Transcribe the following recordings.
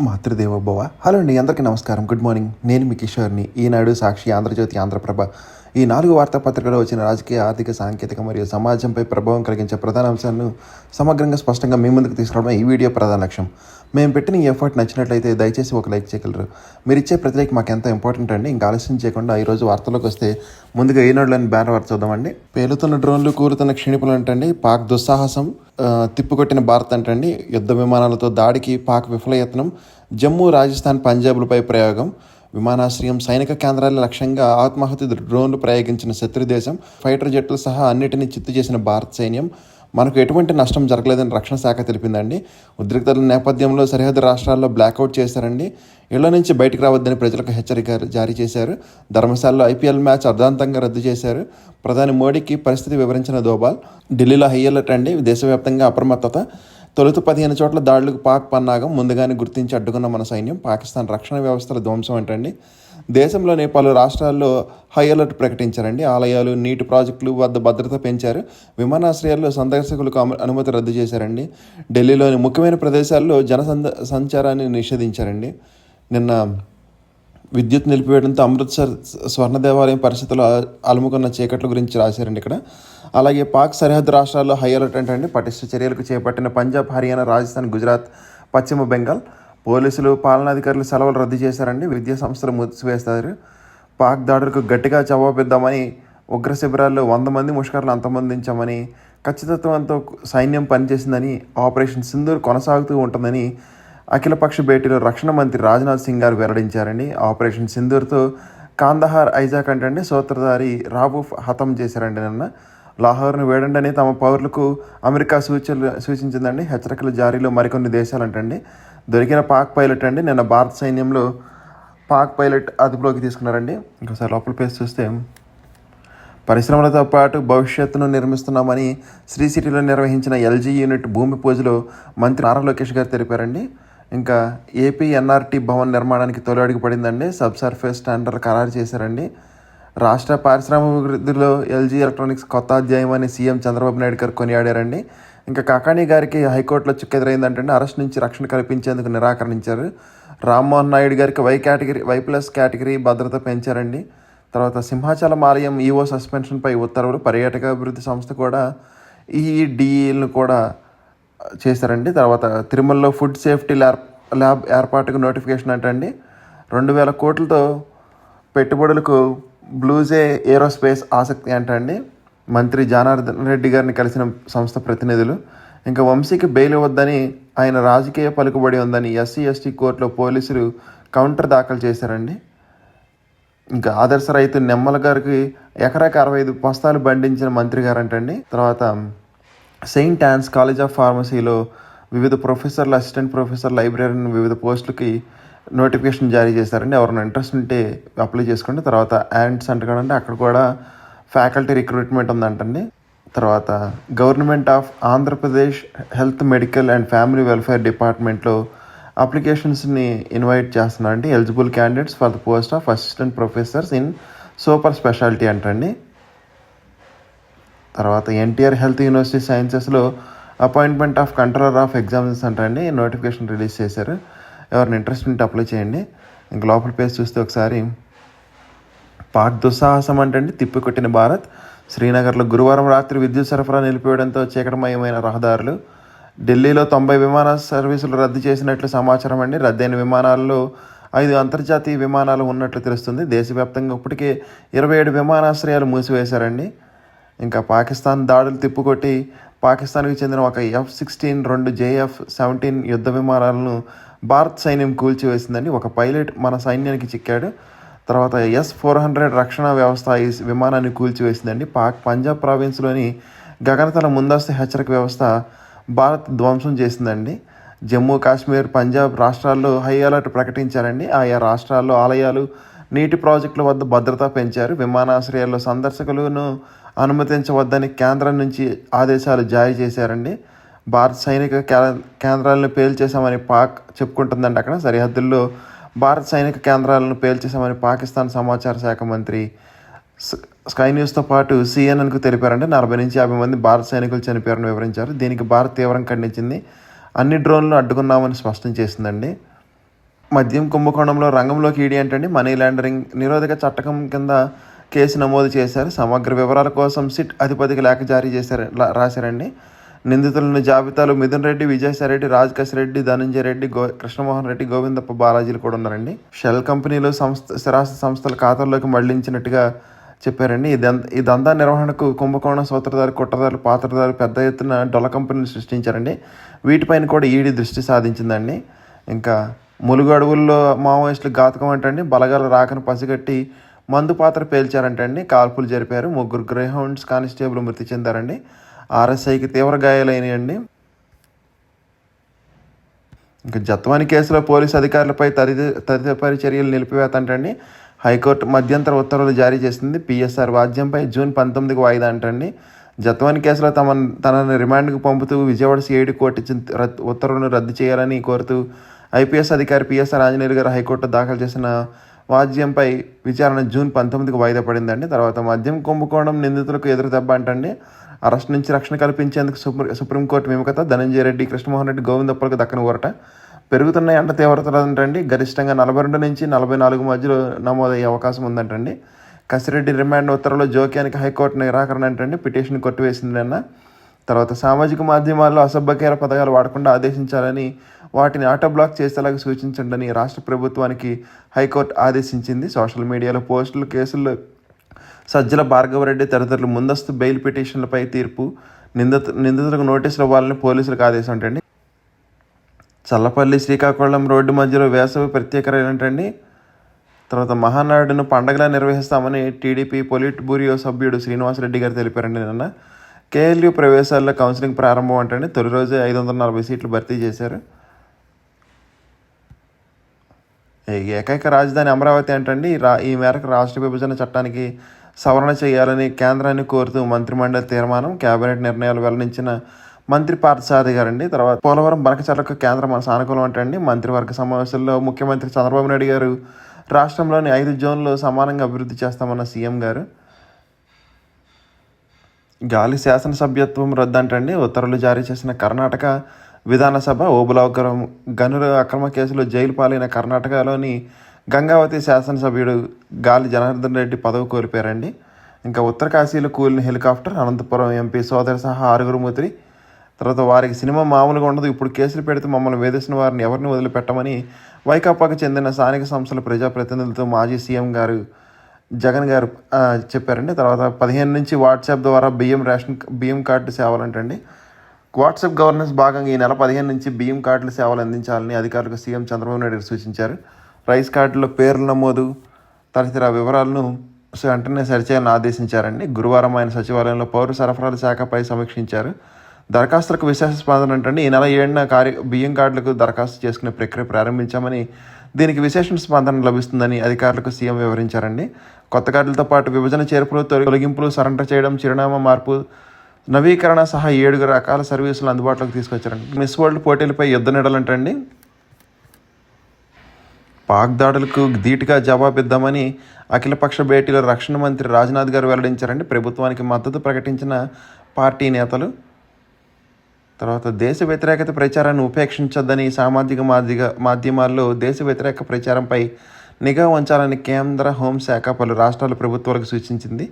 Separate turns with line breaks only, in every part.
Matrudevobhava. Hello అండి, అందరికీ నమస్కారం. Good morning. నేను మీ కిషోర్ని. ఈనాడు, సాక్షి, ఆంధ్రజ్యోతి, ఆంధ్రప్రభ ఈ 4 వార్తాపత్రికలో వచ్చిన రాజకీయ, ఆర్థిక, సాంకేతిక మరియు సమాజంపై ప్రభావం కలిగించే ప్రధాన అంశాలను సమగ్రంగా, స్పష్టంగా మీ ముందుకు తీసుకురావడం ఈ వీడియో ప్రధాన లక్ష్యం. మేము పెట్టిన ఈ ఎఫర్ట్ నచ్చినట్లయితే దయచేసి ఒక లైక్ చేయగలరు. మీరు ఇచ్చే ప్రతి లైక్ మాకు ఎంతో ఇంపార్టెంట్ అండి. ఇంకా ఆలస్యం చేయకుండా ఈరోజు వార్తల్లోకి వస్తే ముందుగా ఈనాడులోని బ్యానర్ వార్త చూద్దామండి. పేలుతున్న డ్రోన్లు, కూరుతున్న క్షిణిపులు అంటండి. పాక్ దుస్సాహసం, తిప్పుకొట్టిన భారత్ అంటండి. యుద్ధ విమానాలతో దాడికి పాక్ విఫలయత్నం. జమ్మూ, రాజస్థాన్, పంజాబ్లపై ప్రయోగం. విమానాశ్రయం, సైనిక కేంద్రాల లక్ష్యంగా ఆత్మాహుతి డ్రోన్లు ప్రయోగించిన శత్రు దేశం. ఫైటర్ జెట్లు సహా అన్నిటినీ చిత్తు చేసిన భారత సైన్యం. మనకు ఎటువంటి నష్టం జరగలేదని రక్షణ శాఖ తెలిపిందండి. ఉద్రిక్తల నేపథ్యంలో సరిహద్దు రాష్ట్రాల్లో బ్లాక్అవుట్ చేశారండి. ఇళ్ల నుంచి బయటకు రావద్దని ప్రజలకు హెచ్చరిక జారీ చేశారు. ధర్మశాలలో ఐపీఎల్ మ్యాచ్ అర్ధాంతంగా రద్దు చేశారు. ప్రధాని మోడీకి పరిస్థితి వివరించిన దోబాల్. ఢిల్లీలో హై అలర్ట్ అండి. దేశవ్యాప్తంగా అప్రమత్తత. తొలుత 15 చోట్ల దాడులకు పాక్ పన్నాగం. ముందుగానే గుర్తించి అడ్డుకున్న మన సైన్యం. పాకిస్తాన్ రక్షణ వ్యవస్థల ధ్వంసం అంటండి. దేశంలోని పలు రాష్ట్రాల్లో హై అలర్ట్ ప్రకటించారండి. ఆలయాలు, నీటి ప్రాజెక్టులు వద్ద భద్రత పెంచారు. విమానాశ్రయాల్లో సందర్శకులకు అనుమతి రద్దు చేశారండి. ఢిల్లీలోని ముఖ్యమైన ప్రదేశాల్లో సంచారాన్ని నిషేధించారండి. నిన్న విద్యుత్ నిలిపివేయడంతో అమృత్సర్ స్వర్ణ దేవాలయం పరిస్థితులు అలుముకున్న చీకట్ల గురించి రాశారండి ఇక్కడ. అలాగే పాక్ సరిహద్దు రాష్ట్రాల్లో హై అలర్ట్ అంటే పటిష్ట చర్యలకు చేపట్టిన పంజాబ్, హర్యానా, రాజస్థాన్, గుజరాత్, పశ్చిమ బెంగాల్. పోలీసులు, పాలనాధికారులు సెలవులు రద్దు చేశారండి. విద్యా సంస్థలు మూసివేస్తారు. పాక్ దాడులకు గట్టిగా జవాబిద్దామని ఉగ్ర శిబిరాల్లో 100 మంది ముష్కర్లు అంతమొందించామని, ఖచ్చితత్వంతో సైన్యం పనిచేసిందని, ఆపరేషన్ సింధూర్ కొనసాగుతూ ఉంటుందని అఖిలపక్ష భేటీలో రక్షణ మంత్రి రాజ్నాథ్ సింగ్ గారు వెల్లడించారండి. ఆపరేషన్ సింధూర్తో కాందహార్ ఐజాక్ అంటే సూత్రధారి రాబూఫ్ హతం చేశారండి. నిన్న లాహోర్ను వేడండి తమ పౌరులకు అమెరికా సూచించిందండి. హెచ్చరికల జారీలో మరికొన్ని దేశాలంటండి. దొరికిన పాక్ పైలట్ అండి. నిన్న భారత సైన్యంలో పాక్ పైలట్ అదుపులోకి తీసుకున్నారండి. ఇంకోసారి లోపల పేసి చూస్తే, పరిశ్రమలతో పాటు భవిష్యత్తును నిర్మిస్తున్నామని శ్రీ సిటీలో నిర్వహించిన ఎల్జీ యూనిట్ భూమి పూజలో మంత్రి నారా లోకేష్ గారు తెలిపారండి. ఇంకా ఏపీ ఎన్ఆర్టీ భవన్ నిర్మాణానికి తొలి అడుగు పడిందండి. సబ్ సర్ఫేస్ టెండర్ ఖరారు చేశారండి. రాష్ట్ర పారిశ్రామికలో ఎల్జీ ఎలక్ట్రానిక్స్ కొత్త అధ్యాయం అని సీఎం చంద్రబాబు నాయుడు గారు కొనియాడారండి. ఇంకా కాకాణి గారికి హైకోర్టులో చుక్కెదురైందంటే అరెస్ట్ నుంచి రక్షణ కల్పించేందుకు నిరాకరించారు. రామ్మోహన్ నాయుడు గారికి వై+ కేటగిరీ భద్రత పెంచారండి. తర్వాత సింహాచలం ఆలయం ఈవో సస్పెన్షన్పై ఉత్తర్వులు. పర్యాటక అభివృద్ధి సంస్థ కూడా ఈడీలను కూడా చేశారండి. తర్వాత తిరుమలలో ఫుడ్ సేఫ్టీ ల్యాబ్ ఏర్పాటుకు నోటిఫికేషన్ అంటండి. 2000 కోట్లతో పెట్టుబడులకు బ్లూజే ఏరోస్పేస్ ఆసక్తి అంటండి. మంత్రి జనార్దన్ రెడ్డి గారిని కలిసిన సంస్థ ప్రతినిధులు. ఇంకా వంశీకి బెయిల్ ఇవ్వద్దని, ఆయన రాజకీయ పలుకుబడి ఉందని SC/ST కోర్టులో పోలీసులు కౌంటర్ దాఖలు చేశారండి. ఇంకా ఆదర్శ రైతు నెమ్మల గారికి ఎకరాకి 65 బస్తాలు బండించిన మంత్రి గారు అంటండి. తర్వాత సెయింట్ యాన్స్ కాలేజ్ ఆఫ్ ఫార్మసీలో వివిధ ప్రొఫెసర్లు, అసిస్టెంట్ ప్రొఫెసర్, లైబ్రరీని వివిధ పోస్టులకి నోటిఫికేషన్ జారీ చేశారండి. ఎవరైనా ఇంట్రెస్ట్ ఉంటే అప్లై చేసుకోండి. తర్వాత యాంట్స్ అంటకండి, అక్కడ కూడా ఫ్యాకల్టీ రిక్రూట్మెంట్ ఉందంటండి. తర్వాత government of Andhra Pradesh health, medical and family welfare డిపార్ట్మెంట్లో అప్లికేషన్స్ని ఇన్వైట్ చేస్తున్నారండి. Eligible candidates for the post of assistant professors in super speciality అంటండి. తర్వాత ఎన్టీఆర్ హెల్త్ యూనివర్సిటీ సైన్సెస్లో appointment of controller of exams అంటండి. నోటిఫికేషన్ రిలీజ్ చేశారు. ఎవరిని ఇంట్రెస్ట్ ఉంటే అప్లై చేయండి. ఇంక లోపల పేజ్ చూస్తే ఒకసారి, పాక్ దుస్సాహసం అంటండి తిప్పికొట్టిన భారత్. శ్రీనగర్లో గురువారం రాత్రి విద్యుత్ సరఫరా నిలిపివేయడంతో చీకటమయమైన రహదారులు. ఢిల్లీలో 90 విమాన సర్వీసులు రద్దు చేసినట్లు సమాచారం అండి. రద్దయిన విమానాల్లో 5 అంతర్జాతీయ విమానాలు ఉన్నట్లు తెలుస్తుంది. దేశవ్యాప్తంగా ఇప్పటికే 27 విమానాశ్రయాలు మూసివేశారండి. ఇంకా పాకిస్తాన్ దాడులు తిప్పుకొట్టి పాకిస్తాన్కి చెందిన ఒక F-16, 2 JF-17 యుద్ధ విమానాలను భారత సైన్యం కూల్చివేసిందండి. ఒక పైలట్ మన సైన్యానికి చిక్కాడు. తర్వాత S-400 రక్షణ వ్యవస్థ ఈ విమానాన్ని కూల్చివేసిందండి. పంజాబ్ ప్రావిన్స్లోని గగనతల ముందస్తు హెచ్చరిక వ్యవస్థ భారత్ ధ్వంసం చేసిందండి. జమ్మూ కాశ్మీర్, పంజాబ్ రాష్ట్రాల్లో హై అలర్ట్ ప్రకటించారండి. ఆయా రాష్ట్రాల్లో ఆలయాలు, నీటి ప్రాజెక్టుల వద్ద భద్రత పెంచారు. విమానాశ్రయాల్లో సందర్శకులను అనుమతించవద్దని కేంద్రం నుంచి ఆదేశాలు జారీ చేశారండి. భారత సైనిక కేంద్రాలను పేల్చేశామని పాక్ చెప్పుకుంటుందండి. అక్కడ సరిహద్దుల్లో భారత సైనిక కేంద్రాలను పేల్చేశామని పాకిస్తాన్ సమాచార శాఖ మంత్రి స్కై న్యూస్తో పాటు CNNకు తెలిపారంటే 40 నుంచి 50 మంది భారత సైనికులు చనిపోయారని వివరించారు. దీనికి భారత్ తీవ్రంగా ఖండించింది. అన్ని డ్రోన్లు అడ్డుకున్నామని స్పష్టం చేసిందండి. మద్యం కుంభకోణంలో రంగంలోకి ఈడీ ఏంటండి మనీ లాండరింగ్ నిరోధక చట్టం కింద కేసు నమోదు చేశారు. సమగ్ర వివరాల కోసం సిట్ అధిపతికి లేఖ జారీ చేశారు రాశారండి. నిందితులను జాబితాలో మిథున్ రెడ్డి, విజయసాయిరెడ్డి, రాజకేశ్ రెడ్డి, ధనంజయ రెడ్డి, కృష్ణమోహన్ రెడ్డి, గోవిందప్ప బాలాజీలు కూడా ఉన్నారండి. షెల్ కంపెనీలు స్థిరాస్తి సంస్థల ఖాతాల్లోకి మళ్లించినట్టుగా చెప్పారండి. ఈ దందా నిర్వహణకు కుంభకోణం సూత్రధారి, కుట్రదారులు, పాత్రధారులు పెద్ద ఎత్తున డొల్ల కంపెనీలు సృష్టించారండి. వీటిపైన కూడా ఈడీ దృష్టి సాధించిందండి. ఇంకా ములుగు అడవుల్లో మావోయిస్టులు ఘాతకం అంటండి. బలగాల రాకను పసిగట్టి మందు పాత్ర పేల్చారంటండి. కాల్పులు జరిపారు. 3 గ్రేహౌండ్స్ కానిస్టేబుల్ మృతి చెందారండి. ఆర్ఎస్ఐకి తీవ్ర గాయాలైనాయండి. ఇంకా జత్వాని కేసులో పోలీసు అధికారులపై తదుపరి చర్యలు నిలిపివేతంటండి. హైకోర్టు మధ్యంతర ఉత్తర్వులు జారీ చేసింది. పిఎస్ఆర్ వాద్యంపై జూన్ 19కి వాయిదా అంటండి. జత్వాని కేసులో తనని రిమాండ్కు పంపుతూ విజయవాడ సిఐడి కోర్టు ఇచ్చిన ఉత్తర్వులను రద్దు చేయాలని కోరుతూ ఐపీఎస్ అధికారి పిఎస్ఆర్ ఆంజనేయులు గారు హైకోర్టు దాఖలు చేసిన వాద్యంపై విచారణ జూన్ 19కి వాయిదా పడిందండి. తర్వాత మద్యం కుంభకోణం నిందితులకు ఎదురు దెబ్బ అంటండి. అరెస్ట్ నుంచి రక్షణ కల్పించేందుకు సుప్రీంకోర్టు విముఖత. ధనంజయ రెడ్డి, కృష్ణమోహన్ రెడ్డి, గోవిందప్పలకు దక్కని ఊరట. పెరుగుతున్న ఎండ తీవ్రత అంటండి. గరిష్టంగా 42 నుంచి 44 మధ్యలో నమోదయ్యే అవకాశం ఉందంటండి. కసిరెడ్డి రిమాండ్ ఉత్తర్వులో జోక్యానికి హైకోర్టు నిరాకరణ అంటండి. పిటిషన్ కొట్టివేసింది నిన్న. తర్వాత సామాజిక మాధ్యమాల్లో అసభ్యకర పదగాలు వాడకుండా ఆదేశించాలని, వాటిని ఆటో బ్లాక్ చేసేలాగా సూచించండి రాష్ట్ర ప్రభుత్వానికి హైకోర్టు ఆదేశించింది. సోషల్ మీడియాలో పోస్టులు, కేసుల్లో సజ్జల భార్గవరెడ్డి తదితరులు ముందస్తు బెయిల్ పిటిషన్లపై తీర్పు. నిందితులకు నోటీసులు ఇవ్వాలని పోలీసులకు ఆదేశం అంటండి. చల్లపల్లి శ్రీకాకుళం రోడ్డు మధ్యలో వేసవి ప్రత్యేక రైలు అంటండి. తర్వాత మహానాడును పండగలా నిర్వహిస్తామని టీడీపీ పొలిట్ బ్యూరో సభ్యుడు శ్రీనివాసరెడ్డి గారు తెలిపారండి నిన్న. కేఎల్యూ ప్రవేశాల్లో కౌన్సిలింగ్ ప్రారంభం అంటండి. తొలి రోజే 540 సీట్లు భర్తీ చేశారు. ఏకైక రాజధాని అమరావతి అంటండి. ఈ మేరకు రాష్ట్ర విభజన చట్టానికి సవరణ చేయాలని కేంద్రాన్ని కోరుతూ మంత్రిమండలి తీర్మానం, కేబినెట్ నిర్ణయాలు వెల్లడించిన మంత్రి పార్థసారథి గారండి. తర్వాత పోలవరం బనకచర్లకు కేంద్రం సానుకూలం అంటండి. మంత్రివర్గ సమావేశంలో ముఖ్యమంత్రి చంద్రబాబు నాయుడు గారు రాష్ట్రంలోని 5 జోన్లు సమానంగా అభివృద్ధి చేస్తామన్న సీఎం గారు. గాలి శాసనసభ్యత్వం రద్దంటండి. ఉత్తర్వులు జారీ చేసిన కర్ణాటక విధానసభ. ఓబులావరం గనుల అక్రమ కేసులో జైలు పాలైన కర్ణాటకలోని గంగావతి శాసనసభ్యుడు గాలి జనార్దన్ రెడ్డి పదవి కోల్పోయారండి. ఇంకా ఉత్తరకాశీలో కూలిన హెలికాప్టర్. అనంతపురం ఎంపీ సోదరి సహా 6 మృతి. తర్వాత వారికి సినిమా మామూలుగా ఉండదు. ఇప్పుడు కేసులు పెడితే మమ్మల్ని వేధిస్తున్న వారిని ఎవరిని వదిలిపెట్టమని వైకాపాకు చెందిన స్థానిక సంస్థల ప్రజాప్రతినిధులతో మాజీ సీఎం గారు జగన్ గారు చెప్పారండి. తర్వాత 15 నుంచి వాట్సాప్ ద్వారా బియ్యం కార్డు సేవలంటండి. వాట్సాప్ గవర్నెన్స్ భాగంగా ఈ నెల 15 నుంచి బియ్యం కార్డుల సేవలు అందించాలని అధికారులకు సీఎం చంద్రబాబు నాయుడు సూచించారు. రైస్ కార్డులో పేర్ల నమోదు తదితర వివరాలను వెంటనే సరిచేయాలని ఆదేశించారండి. గురువారం ఆయన సచివాలయంలో పౌర సరఫరాల శాఖపై సమీక్షించారు. దరఖాస్తులకు విశేష స్పందన అంటండి. ఈ నెల 7న బియ్యం కార్డులకు దరఖాస్తు చేసుకునే ప్రక్రియ ప్రారంభించామని, దీనికి విశేష స్పందన లభిస్తుందని అధికారులకు సీఎం వివరించారండి. కొత్త కార్డులతో పాటు విభజన చేర్పులు, తొలగింపులు, సరెండర్ చేయడం, చిరునామా మార్పు, నవీకరణ సహా 7 రకాల సర్వీసులు అందుబాటులోకి తీసుకొచ్చారండి. మిస్ వరల్డ్ పోటీలపై యుద్ధ నిడలంటండి. పాక్ దాడులకు ధీటుగా జవాబిద్దామని అఖిలపక్ష భేటీలో రక్షణ మంత్రి రాజ్నాథ్ గారు వెల్లడించారండి. ప్రభుత్వానికి మద్దతు ప్రకటించిన పార్టీ నేతలు. తర్వాత దేశ వ్యతిరేకత ప్రచారాన్ని ఉపేక్షించొద్దని, సామాజిక మాధ్యమాల్లో దేశ వ్యతిరేక ప్రచారంపై నిఘా ఉంచాలని కేంద్ర హోంశాఖ పలు రాష్ట్రాల ప్రభుత్వాలకు సూచించింది.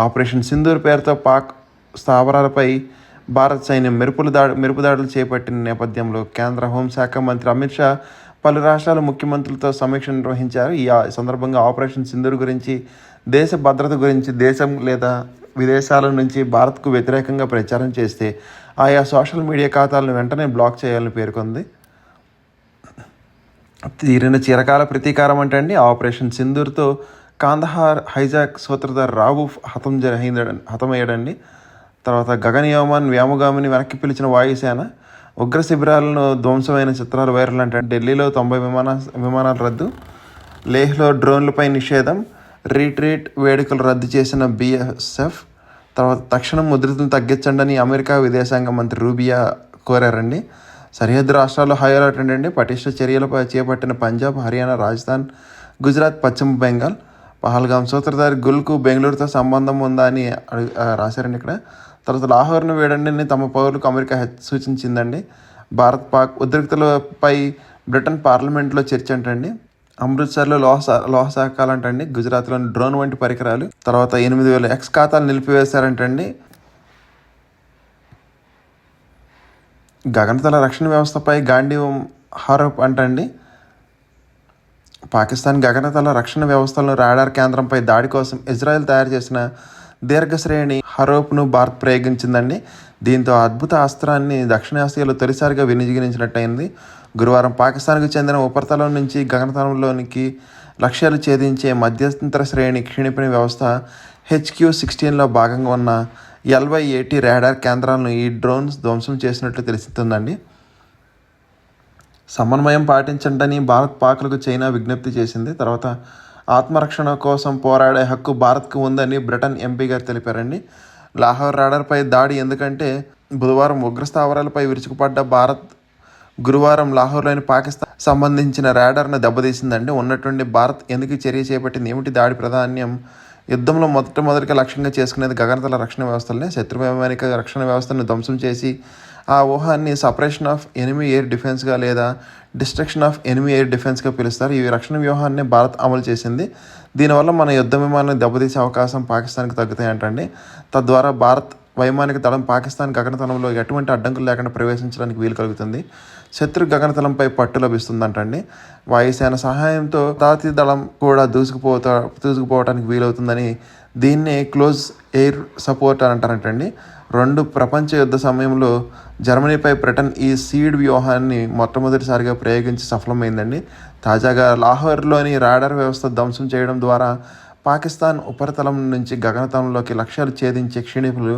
ఆపరేషన్ సింధూర్ పేరుతో పాక్ స్థావరాలపై భారత సైన్యం మెరుపు దాడులు చేపట్టిన నేపథ్యంలో కేంద్ర హోంశాఖ మంత్రి అమిత్ షా పలు రాష్ట్రాల ముఖ్యమంత్రులతో సమీక్ష నిర్వహించారు. ఈ సందర్భంగా ఆపరేషన్ సింధూర్ గురించి, దేశ భద్రత గురించి, దేశం లేదా విదేశాల నుంచి భారత్కు వ్యతిరేకంగా ప్రచారం చేస్తే ఆయా సోషల్ మీడియా ఖాతాలను వెంటనే బ్లాక్ చేయాలని పేర్కొంది. తీరిన చిరకాల ప్రతీకారం అంటండి. ఆపరేషన్ సింధూర్తో కాందహార్ హైజాక్ సూత్రధార్ రావుఫ్ హతమయ్యాడండి. తర్వాత గగనయాన్ వ్యోమగామిని వెనక్కి పిలిచిన వాయుసేన. ఉగ్ర శిబిరాలను ధ్వంసమైన చిత్రాలు వైరల్ అంటే. ఢిల్లీలో 90 విమానాలు రద్దు. లేహ్లో డ్రోన్లపై నిషేధం. రీట్రీట్ వేడుకలు రద్దు చేసిన బీఎస్ఎఫ్. తర్వాత తక్షణం ఉధృతిని తగ్గించండి అమెరికా విదేశాంగ మంత్రి రూబియా కోరారండి. సరిహద్దు రాష్ట్రాల్లో హై అలర్ట్ అండి. పటిష్ట చర్యలపై చేపట్టిన పంజాబ్, హర్యానా, రాజస్థాన్, గుజరాత్, పశ్చిమ బెంగాల్. పహల్గామ్ సూత్రధారి గుల్కు బెంగళూరుతో సంబంధం ఉందా అని రాశారండి ఇక్కడ. తర్వాత లాహోర్ను వేడండి తమ పౌరులకు అమెరికా సూచించిందండి. భారత్ పాక్ ఉద్రిక్తలపై బ్రిటన్ పార్లమెంట్లో చర్చ అంటండి. అమృత్సర్లో లోహ శాఖలంటండి. గుజరాత్లోని డ్రోన్ వంటి పరికరాలు. తర్వాత 8,000 ఎక్స్ ఖాతాలు నిలిపివేశారంటండి. గగనతల రక్షణ వ్యవస్థపై గాంధీవం ఆరోప్ అంటండి. పాకిస్తాన్ గగనతల రక్షణ వ్యవస్థలను రాడార్ కేంద్రంపై దాడి కోసం ఇజ్రాయెల్ తయారు చేసిన దీర్ఘశ్రేణి హరోప్ను భారత్ ప్రయోగించిందండి. దీంతో అద్భుత అస్త్రాన్ని దక్షిణాసియాలో తొలిసారిగా వినియోగించినట్టయింది. గురువారం పాకిస్తాన్కు చెందిన ఉపరితలం నుంచి గగనతలంలోనికి లక్ష్యాలు ఛేదించే మధ్యంతర శ్రేణి క్షిణిపని వ్యవస్థ HQ-16లో భాగంగా ఉన్న LYAT రాడార్ కేంద్రాలను ఈ డ్రోన్స్ ధ్వంసం చేసినట్లు తెలుస్తుందండి. సమన్వయం పాటించండి భారత్ పాక్లకు చైనా విజ్ఞప్తి చేసింది. తర్వాత ఆత్మరక్షణ కోసం పోరాడే హక్కు భారత్కు ఉందని బ్రిటన్ ఎంపీ గారు తెలిపారండి. లాహోర్ రాడార్పై దాడి ఎందుకంటే బుధవారం ఉగ్రస్థావరాలపై విరుచుకుపడ్డ భారత్ గురువారం లాహోర్లోని పాకిస్తాన్ సంబంధించిన రాడార్ను దెబ్బతీసిందండి. ఉన్నటువంటి భారత్ ఎందుకు చర్య చేపట్టింది, ఏమిటి దాడి ప్రాధాన్యం? యుద్ధంలో మొదటిగా లక్ష్యంగా చేసుకునేది గగనతల రక్షణ వ్యవస్థలనే. శత్రువైమానిక రక్షణ వ్యవస్థను ధ్వంసం చేసి ఆ ఊహాన్ని సపరేషన్ ఆఫ్ ఎనిమీ ఎయిర్ డిఫెన్స్గా లేదా డిస్ట్రక్షన్ ఆఫ్ ఎనిమీ ఎయిర్ డిఫెన్స్గా పిలుస్తారు. ఈ రక్షణ వ్యూహాన్ని భారత్ అమలు చేసింది. దీనివల్ల మన యుద్ధ విమానాలను దెబ్బతీసే అవకాశం పాకిస్తాన్కి తగ్గుతాయంటండి. తద్వారా భారత్ వైమానిక దళం పాకిస్తాన్ గగనతలంలో ఎటువంటి అడ్డంకులు లేకుండా ప్రవేశించడానికి వీలు కలుగుతుంది. శత్రు గగనతలంపై పట్టు లభిస్తుందంటండి. వాయుసేన సహాయంతో తాతి దళం కూడా దూసుకుపోవటానికి వీలవుతుందని దీన్నే క్లోజ్ ఎయిర్ సపోర్ట్ అని అంటారంటండి. 2 ప్రపంచ యుద్ధ సమయంలో జర్మనీపై బ్రిటన్ ఈ సీడ్ వ్యూహాన్ని మొట్టమొదటిసారిగా ప్రయోగించి సఫలమైందండి. తాజాగా లాహోర్లోని రాడార్ వ్యవస్థ ధ్వంసం చేయడం ద్వారా పాకిస్తాన్ ఉపరితలం నుంచి గగనతలంలోకి లక్ష్యాలు ఛేదించే క్షిణిపులు